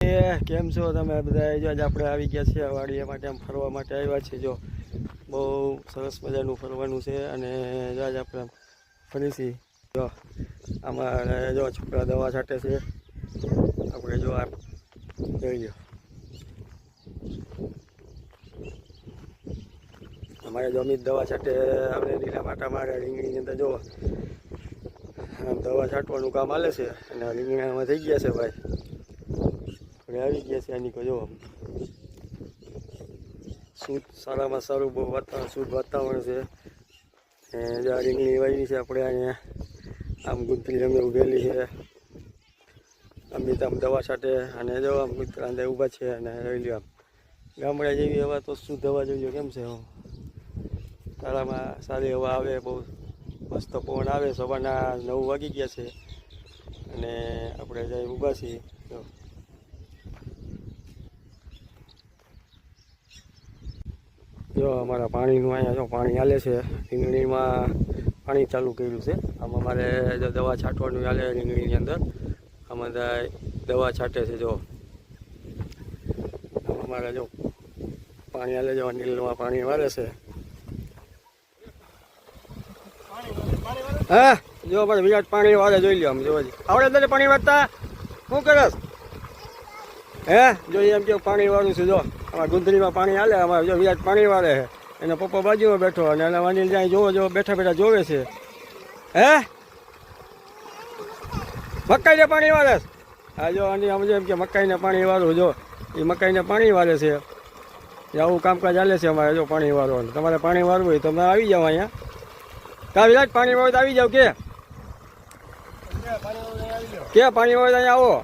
કેમ છો તમે બધા? જો આજે આપણે આવી ગયા છીએ વાડીએ માટે, આમ ફરવા માટે આવ્યા છીએ. જો બહુ સરસ મજાનું ફરવાનું છે અને જો આજે આપણે ફરીથી જો અમારે જો છોકરા દવા છાંટે છે. આપણે જો આ જોઈ લો, અમારે જો અમિત દવા છાંટે આપણે લીલા માટા મારે રીંગણીની અંદર જો આમ દવા છાંટવાનું કામ હાલે છે અને રીંગણામાં થઈ ગયા છે ભાઈ. આવી ગયા છે આની જો શુદ્ધ સારામાં સારું બહુ વાતાવરણ, શુદ્ધ વાતાવરણ છે. જે રીંગણી વાવી છે આપણે અહીંયા આમ ગુંથલી અમે ઉભેલી છે. અમિત આમ દવા છાંટે અને જો આમ કૂતરા અંદર ઊભા છે અને રહી લ્યો આમ ગામડા જેવી હવા તો શુદ્ધ હવા જોઈ લો કેમ છે. સારામાં સારી હવા આવે, બહુ મસ્ત પવન આવે. સવારના 9 વાગી ગયા છે અને આપણે જઈ ઊભા છીએ. જો અમારા પાણીનું અહીંયા જો પાણી હાલે છે. રીંગણીમાં પાણી ચાલુ કર્યું છે. આમ અમારે જો દવા છાંટવાનું હાલે રીંગણીની અંદર, આમાં દવા છાંટે છે. જો અમારે જો પાણી હાલે, જો નીલમાં પાણી વાળે છે. હા જો અમારે વિરાટ પાણી વાળે જોઈ લો. આમ જો આવડે તને પાણી વાળતા શું કરસ? હે જો એમ કે પાણી વાળું છે. જો અમારા ગુંદરીમાં પાણી હાલે, અમારે જો વિરાટ પાણી વાળે છે. એનો પપ્પા બાજુમાં બેઠો અને એના વાંડી ત્યાં જોવો જો બેઠા બેઠા જોવે છે. હે મકાઈને પાણી વાળે? હા જો આની સમજો એમ કે મકાઈને પાણી વાળું. જો એ મકાઈને પાણી વાળે છે. આવું કામકાજ ચાલે છે અમારે જો પાણી વાળવાનું. તમારે પાણી વાળવું હોય તો તમે આવી જાઓ અહીંયા. કા વિરાટ પાણી વાળું તો આવી જાઓ. કે પાણી વાળું અહીંયા આવો.